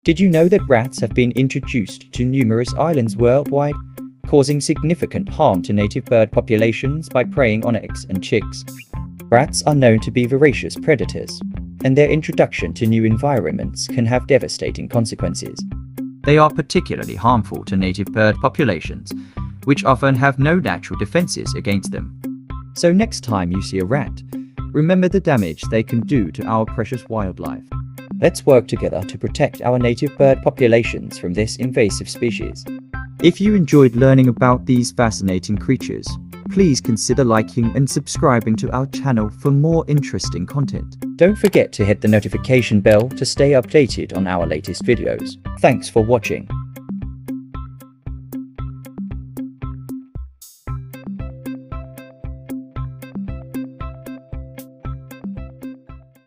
Did you know that rats have been introduced to numerous islands worldwide, causing significant harm to native bird populations by preying on eggs and chicks? Rats are known to be voracious predators, and their introduction to new environments can have devastating consequences. They are particularly harmful to native bird populations, which often have no natural defenses against them. So next time you see a rat, remember the damage they can do to our precious wildlife. Let's work together to protect our native bird populations from this invasive species. If you enjoyed learning about these fascinating creatures, please consider liking and subscribing to our channel for more interesting content. Don't forget to hit the notification bell to stay updated on our latest videos. Thanks for watching.